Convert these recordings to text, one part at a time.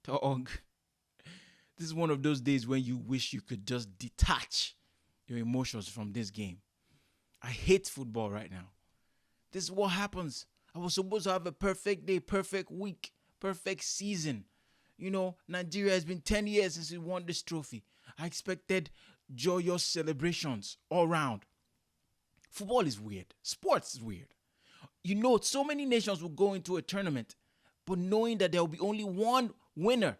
Dog. This is one of those days when you wish you could just detach your emotions from this game. I hate football right now. This is what happens. I was supposed to have a perfect day, perfect week, perfect season. Nigeria has been 10 years since we won this trophy. I expected joyous celebrations all around. Football is weird. Sports is weird. So many nations will go into a tournament, but knowing that there will be only one winner,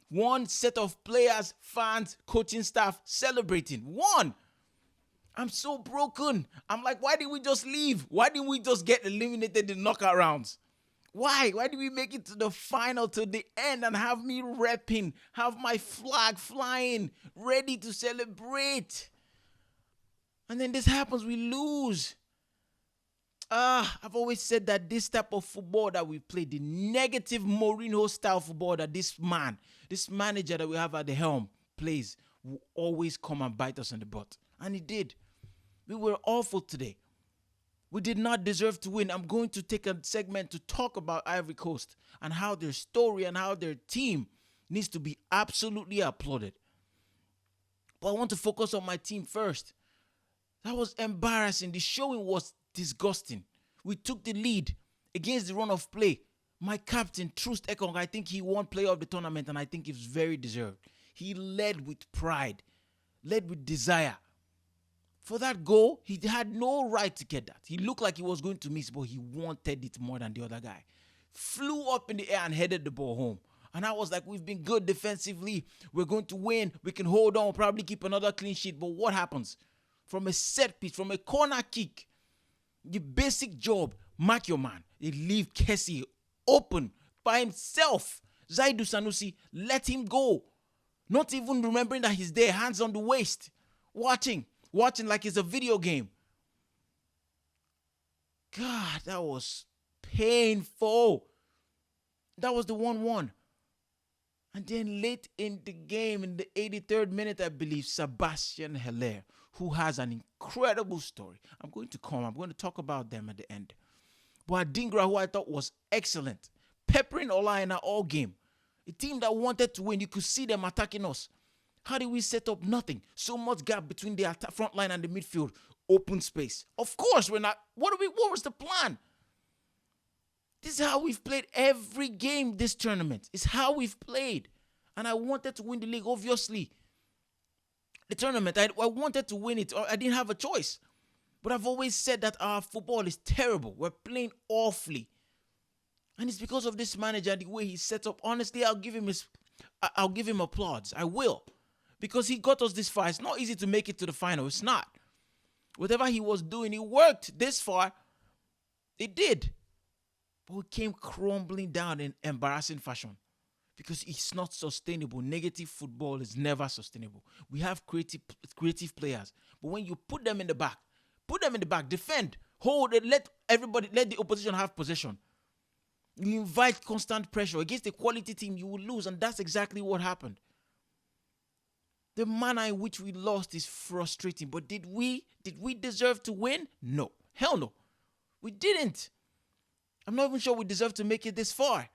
one set of players, fans, coaching staff celebrating. One. I'm so broken. I'm like, why did we just leave? Why didn't we just get eliminated in knockout rounds? Why? Why did we make it to the final, to the end, and have me repping, have my flag flying, ready to celebrate? And then this happens, we lose. I've always said that this type of football that we play, the negative Mourinho style football that this manager that we have at the helm plays, will always come and bite us in the butt. And he did. We were awful today. We did not deserve to win. I'm going to take a segment to talk about Ivory Coast and how their story and how their team needs to be absolutely applauded. But I want to focus on my team first. That was embarrassing. The showing was disgusting. We took the lead against the run of play. My captain, TROOST EKONG, I think he won player of the tournament, and I think it's very deserved. He led with pride, led with desire. For that goal, he had no right to get that. He looked like he was going to miss, but he wanted it more than the other guy. Flew up in the air and headed the ball home. And I was like, we've been good defensively. We're going to win. We can hold on, probably keep another clean sheet. But what happens? From a set piece, from a corner kick, the basic job, mark your man. They leave Kessie open by himself. Zaidu Sanusi, let him go. Not even remembering that he's there, hands on the waist, watching like it's a video game. God, that was painful. That was the 1-1. And then late in the game, in the 83rd minute, I believe, Sebastian Haller, who has an incredible story. I'm going to talk about them at the end. But Adingra, who I thought was excellent, peppering Olaina all game. A team that wanted to win, you could see them attacking us. How did we set up? Nothing. So much gap between the front line and the midfield. Open space. Of course, we're not. What was the plan? This is how we've played every game this tournament. It's how we've played. And I wanted to win the league, obviously. The tournament, I wanted to win it. I didn't have a choice. But I've always said that our football is terrible. We're playing awfully. And it's because of this manager, the way he set up. Honestly, I'll give him applause. I will. Because he got us this far. It's not easy to make it to the final. It's not. Whatever he was doing, he worked this far. It did. But we came crumbling down in embarrassing fashion. Because it's not sustainable. Negative football is never sustainable. We have creative players. But when you put them in the back, defend, hold, let the opposition have possession. You invite constant pressure. Against a quality team, you will lose. And that's exactly what happened. The manner in which we lost is frustrating. But did we deserve to win? No. Hell no. We didn't. I'm not even sure we deserve to make it this far.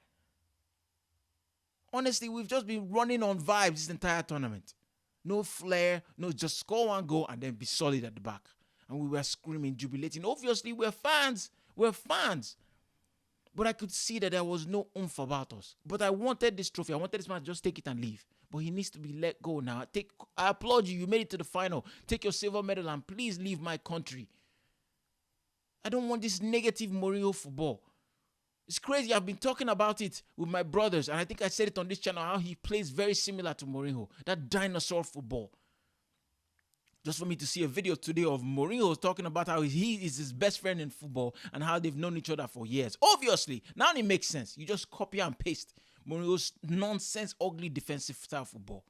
Honestly, we've just been running on vibes this entire tournament. No flair, no, just score one goal and then be solid at the back. And we were screaming, jubilating. Obviously, we're fans. But I could see that there was no oomph about us. But I wanted this trophy. I wanted this man to just take it and leave. But he needs to be let go now. I applaud you. You made it to the final. Take your silver medal and please leave my country. I don't want this negative Mourinho football. It's crazy. I've been talking about it with my brothers. And I think I said it on this channel, how he plays very similar to Mourinho. That dinosaur football. Just for me to see a video today of Mourinho talking about how he is his best friend in football and how they've known each other for years. Obviously, now it makes sense. You just copy and paste Mourinho's nonsense, ugly defensive style football.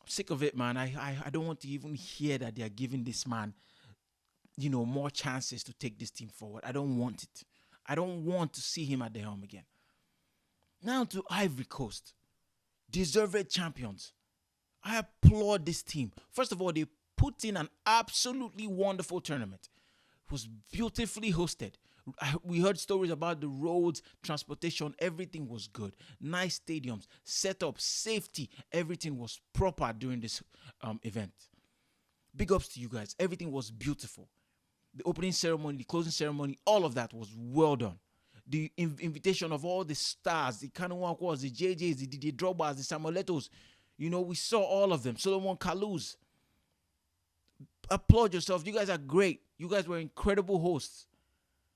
I'm sick of it, man. I don't want to even hear that they are giving this man, more chances to take this team forward. I don't want it. I don't want to see him at the helm again. Now to Ivory Coast. Deserved champions. I applaud this team. First of all, they put in an absolutely wonderful tournament. It was beautifully hosted. We heard stories about the roads, transportation, everything was good. Nice stadiums, setup, safety, everything was proper during this event. Big ups to you guys. Everything was beautiful. The opening ceremony, the closing ceremony, all of that was well done. The invitation of all the stars, the Kanuwankwas, the JJs, the Didier Drogbas, the Samueletos, we saw all of them. Solomon Kalous. Applaud yourself. You guys are great. You guys were incredible hosts.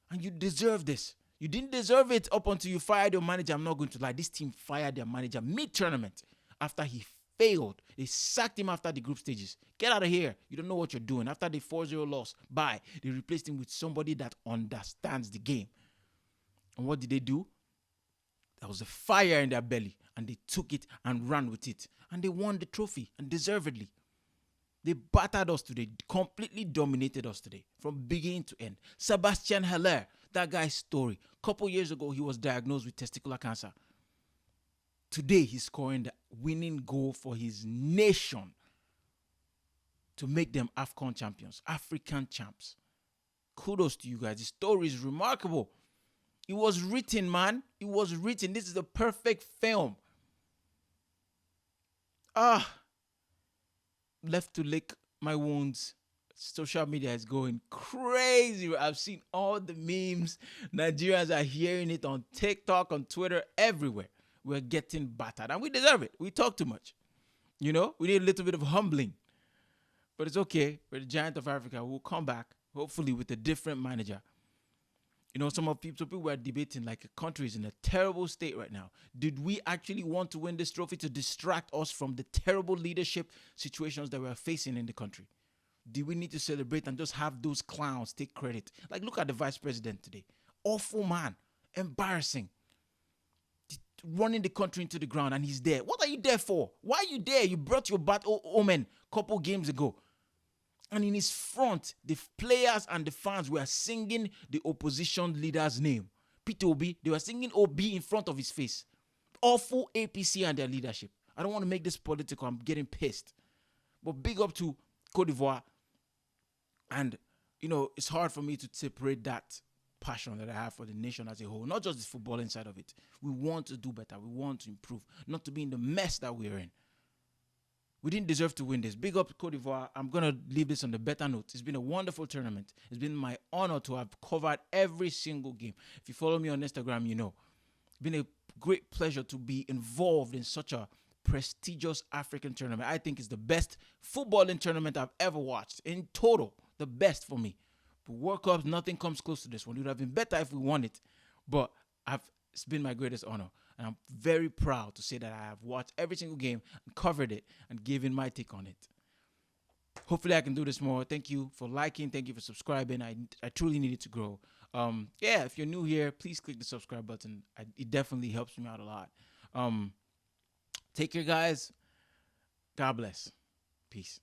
And you deserve this. You didn't deserve it up until you fired your manager. I'm not going to lie. This team fired their manager mid-tournament after he failed. They sacked him after the group stages. Get out of here. You don't know what you're doing. After the 4-0 loss, bye. They replaced him with somebody that understands the game. And what did they do? There was a fire in their belly. And they took it and ran with it. And they won the trophy. And deservedly. They battered us today. Completely dominated us today. From beginning to end. Sebastian Haller. That guy's story. A couple years ago, he was diagnosed with testicular cancer. Today, he's scoring the winning goal for his nation to make them AFCON champions, African champs. Kudos to you guys. The story is remarkable. It was written, man. It was written. This is the perfect film. Left to lick my wounds. Social media is going crazy. I've seen all the memes. Nigerians are hearing it on TikTok, on Twitter, everywhere. We're getting battered. And we deserve it. We talk too much. We need a little bit of humbling. But it's okay. We're the giant of Africa. We'll come back, hopefully, with a different manager. Some people were debating like a country is in a terrible state right now. Did we actually want to win this trophy to distract us from the terrible leadership situations that we're facing in the country? Do we need to celebrate and just have those clowns take credit? Like, look at the vice president today. Awful man. Embarrassing. Running the country into the ground, and he's there. What are you there for? Why are you there? You brought your bad omen a couple games ago. And in his front, the players and the fans were singing the opposition leader's name. Peter Obi, they were singing Obi in front of his face. Awful APC and their leadership. I don't want to make this political. I'm getting pissed. But big up to Cote d'Ivoire. And, it's hard for me to separate that passion that I have for the nation as a whole. Not just the footballing side of it. We want to do better. We want to improve. Not to be in the mess that we're in. We didn't deserve to win this. Big up to Cote d'Ivoire. I'm going to leave this on the better note. It's been a wonderful tournament. It's been my honor to have covered every single game. If you follow me on Instagram, you know. It's been a great pleasure to be involved in such a prestigious African tournament. I think it's the best footballing tournament I've ever watched. In total, the best for me. But World Cups, nothing comes close to this one. It would have been better if we won it. But it's been my greatest honor. And I'm very proud to say that I have watched every single game and covered it and given my take on it. Hopefully I can do this more. Thank you for liking. Thank you for subscribing. I truly need it to grow. If you're new here, please click the subscribe button. It definitely helps me out a lot. Take care, guys. God bless. Peace.